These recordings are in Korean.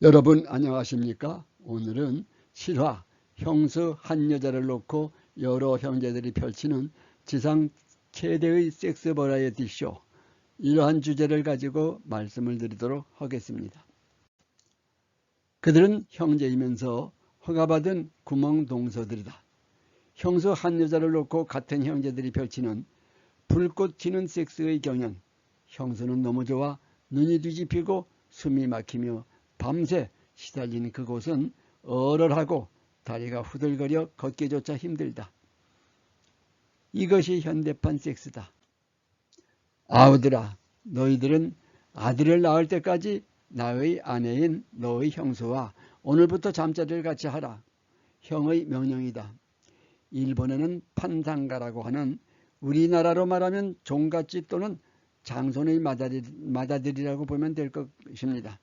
여러분 안녕하십니까? 오늘은 실화 형수 한 여자를 놓고 여러 형제들이 펼치는 지상 최대의 섹스 버라이어티 쇼, 이러한 주제를 가지고 말씀을 드리도록 하겠습니다. 그들은 형제이면서 허가받은 구멍 동서들이다. 형수 한 여자를 놓고 같은 형제들이 펼치는 불꽃 튀는 섹스의 경연. 형수는 너무 좋아 눈이 뒤집히고 숨이 막히며 밤새 시달린 그곳은 얼얼하고 다리가 후들거려 걷기조차 힘들다. 이것이 현대판 섹스다. 아우들아, 너희들은 아들을 낳을 때까지 나의 아내인 너의 형수와 오늘부터 잠자리를 같이 하라. 형의 명령이다. 일본에는 판상가라고 하는, 우리나라로 말하면 종갓집 또는 장손의 맏아들이라고 보면 될 것입니다.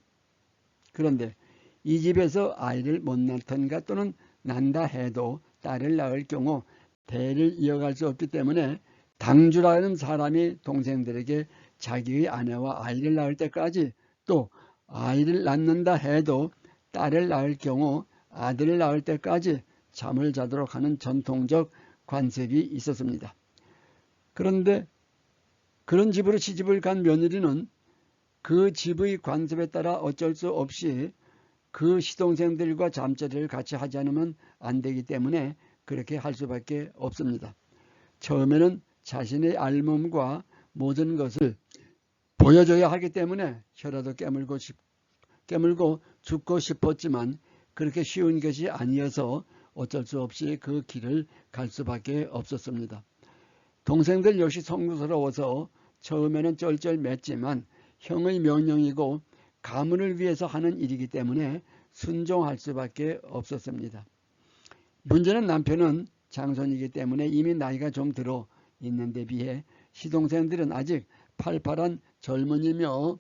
그런데 이 집에서 아이를 못 낳던가 또는 난다 해도 딸을 낳을 경우 대를 이어갈 수 없기 때문에 당주라는 사람이 동생들에게 자기의 아내와 아이를 낳을 때까지, 또 아이를 낳는다 해도 딸을 낳을 경우 아들을 낳을 때까지 잠을 자도록 하는 전통적 관습이 있었습니다. 그런데 그런 집으로 시집을 간 며느리는 그 집의 관습에 따라 어쩔 수 없이 그 시동생들과 잠자리를 같이 하지 않으면 안 되기 때문에 그렇게 할 수밖에 없습니다. 처음에는 자신의 알몸과 모든 것을 보여줘야 하기 때문에 혀라도 깨물고 죽고 싶었지만 그렇게 쉬운 것이 아니어서 어쩔 수 없이 그 길을 갈 수밖에 없었습니다. 동생들 역시 성스러워서 처음에는 쩔쩔맸지만 형의 명령이고 가문을 위해서 하는 일이기 때문에 순종할 수밖에 없었습니다. 문제는 남편은 장손이기 때문에 이미 나이가 좀 들어 있는데 비해 시동생들은 아직 팔팔한 젊은이며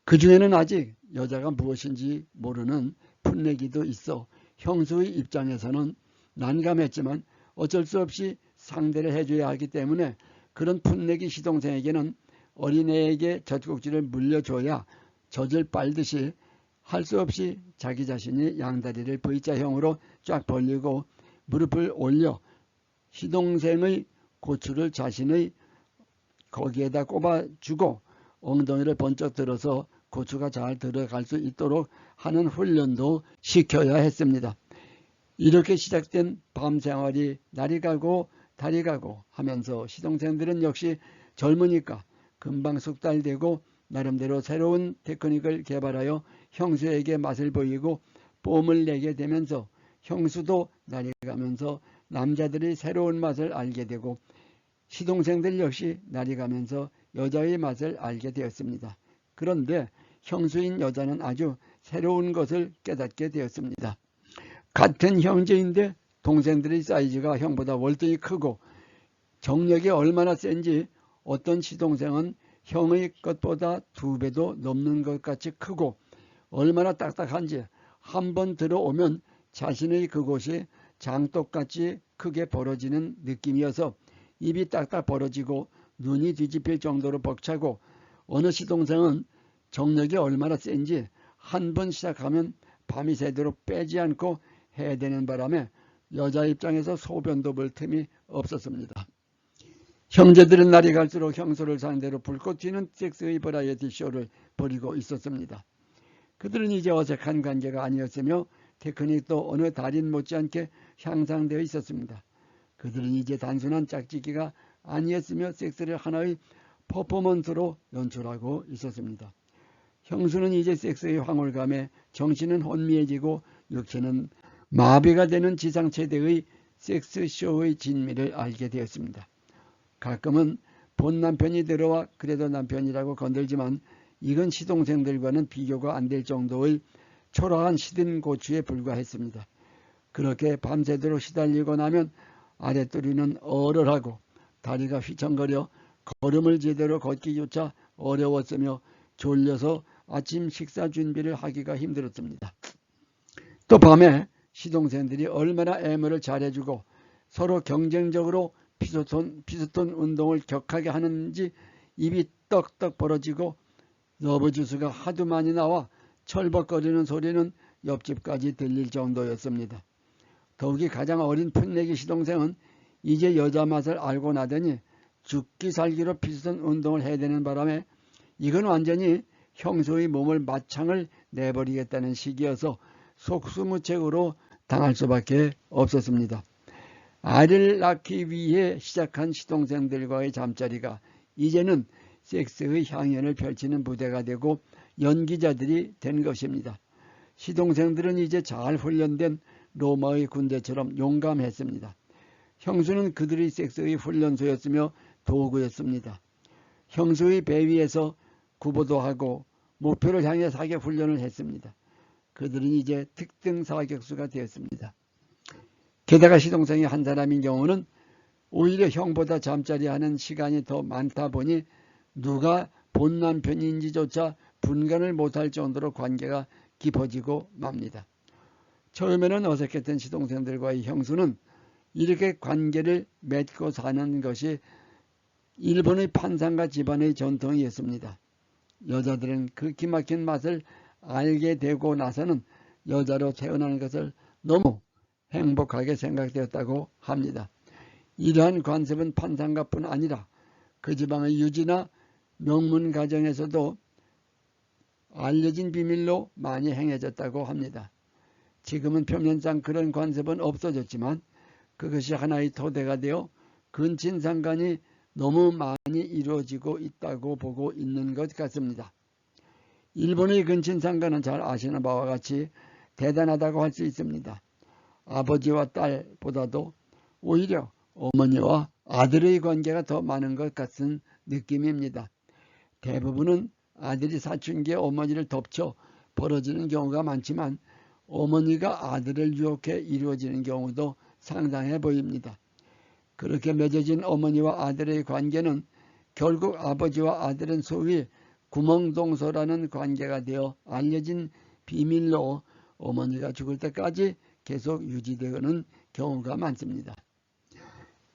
그 중에는 아직 여자가 무엇인지 모르는 풋내기도 있어 형수의 입장에서는 난감했지만 어쩔 수 없이 상대를 해줘야 하기 때문에 그런 풋내기 시동생에게는 어린애에게 젖꼭지를 물려줘야 젖을 빨듯이 할 수 없이 자기 자신이 양다리를 V자형으로 쫙 벌리고 무릎을 올려 시동생의 고추를 자신의 거기에다 꼽아주고 엉덩이를 번쩍 들어서 고추가 잘 들어갈 수 있도록 하는 훈련도 시켜야 했습니다. 이렇게 시작된 밤 생활이 날이 가고 달이 가고 하면서 시동생들은 역시 젊으니까 금방 숙달되고 나름대로 새로운 테크닉을 개발하여 형수에게 맛을 보이고 뽐을 내게 되면서 형수도 날이 가면서 남자들이 새로운 맛을 알게 되고 시동생들 역시 날이 가면서 여자의 맛을 알게 되었습니다. 그런데 형수인 여자는 아주 새로운 것을 깨닫게 되었습니다. 같은 형제인데 동생들의 사이즈가 형보다 월등히 크고 정력이 얼마나 센지 어떤 시동생은 형의 것보다 2배도 넘는 것 같이 크고 얼마나 딱딱한지 한 번 들어오면 자신의 그곳이 장독같이 크게 벌어지는 느낌이어서 입이 딱딱 벌어지고 눈이 뒤집힐 정도로 벅차고, 어느 시동생은 정력이 얼마나 센지 한 번 시작하면 밤이 새도록 빼지 않고 해야 되는 바람에 여자 입장에서 소변도 볼 틈이 없었습니다. 형제들은 날이 갈수록 형수를 상대로 불꽃 튀는 섹스의 버라이어티 쇼를 벌이고 있었습니다. 그들은 이제 어색한 관계가 아니었으며 테크닉도 어느 달인 못지않게 향상되어 있었습니다. 그들은 이제 단순한 짝짓기가 아니었으며 섹스를 하나의 퍼포먼스로 연출하고 있었습니다. 형수는 이제 섹스의 황홀감에 정신은 혼미해지고 육체는 마비가 되는 지상 최대의 섹스쇼의 진미를 알게 되었습니다. 가끔은 본 남편이 들어와 그래도 남편이라고 건들지만 이건 시동생들과는 비교가 안 될 정도의 초라한 시든 고추에 불과했습니다. 그렇게 밤새도록 시달리고 나면 아랫도리는 얼얼하고 다리가 휘청거려 걸음을 제대로 걷기조차 어려웠으며 졸려서 아침 식사 준비를 하기가 힘들었습니다. 또 밤에 시동생들이 얼마나 애무를 잘해주고 서로 경쟁적으로 피스톤 운동을 격하게 하는지 입이 떡떡 벌어지고 러브주스가 하도 많이 나와 철벅거리는 소리는 옆집까지 들릴 정도였습니다. 더욱이 가장 어린 풋내기 시동생은 이제 여자 맛을 알고 나더니 죽기 살기로 필선 운동을 해야 되는 바람에 이건 완전히 형수의 몸을 마창을 내버리겠다는 시기여서 속수무책으로 당할 수밖에 없었습니다. 아이를 낳기 위해 시작한 시동생들과의 잠자리가 이제는 섹스의 향연을 펼치는 무대가 되고 연기자들이 된 것입니다. 시동생들은 이제 잘 훈련된 로마의 군대처럼 용감했습니다. 형수는 그들의 섹스의 훈련소였으며 도구였습니다. 형수의 배 위에서 구보도 하고 목표를 향해 사격 훈련을 했습니다. 그들은 이제 특등 사격수가 되었습니다. 게다가 시동생이 한 사람인 경우는 오히려 형보다 잠자리하는 시간이 더 많다 보니 누가 본 남편인지조차 분간을 못할 정도로 관계가 깊어지고 맙니다. 처음에는 어색했던 시동생들과의 형수는 이렇게 관계를 맺고 사는 것이 일본의 판상가 집안의 전통이었습니다. 여자들은 그 기막힌 맛을 알게 되고 나서는 여자로 태어나는 것을 너무 행복하게 생각되었다고 합니다. 이러한 관습은 판상가뿐 아니라 그 지방의 유지나 명문 가정에서도 알려진 비밀로 많이 행해졌다고 합니다. 지금은 표면상 그런 관습은 없어졌지만 그것이 하나의 토대가 되어 근친상간이 너무 많이 이루어지고 있다고 보고 있는 것 같습니다. 일본의 근친상간은 잘 아시는 바와 같이 대단하다고 할 수 있습니다. 아버지와 딸보다도 오히려 어머니와 아들의 관계가 더 많은 것 같은 느낌입니다. 대부분은 아들이 사춘기에 어머니를 덮쳐 벌어지는 경우가 많지만 어머니가 아들을 유혹해 이루어지는 경우도 상당해 보입니다. 그렇게 맺어진 어머니와 아들의 관계는 결국 아버지와 아들은 소위 구멍동서라는 관계가 되어 알려진 비밀로 어머니가 죽을 때까지 계속 유지되는 경우가 많습니다.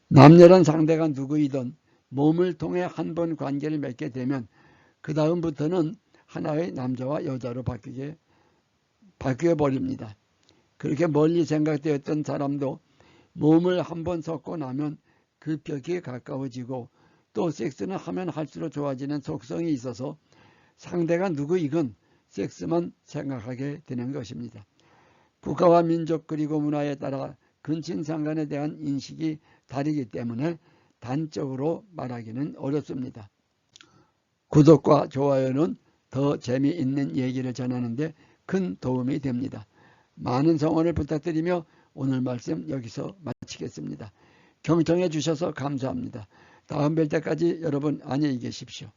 남녀란 상대가 누구이든 몸을 통해 한 번 관계를 맺게 되면 그 다음부터는 하나의 남자와 여자로 바뀌어버립니다. 그렇게 멀리 생각되었던 사람도 몸을 한번 섞고 나면 그 벽에 가까워지고 또 섹스는 하면 할수록 좋아지는 속성이 있어서 상대가 누구이건 섹스만 생각하게 되는 것입니다. 국가와 민족 그리고 문화에 따라 근친상간에 대한 인식이 다르기 때문에 단적으로 말하기는 어렵습니다. 구독과 좋아요는 더 재미있는 얘기를 전하는데 큰 도움이 됩니다. 많은 성원을 부탁드리며 오늘 말씀 여기서 마치겠습니다. 경청해 주셔서 감사합니다. 다음 뵐 때까지 여러분 안녕히 계십시오.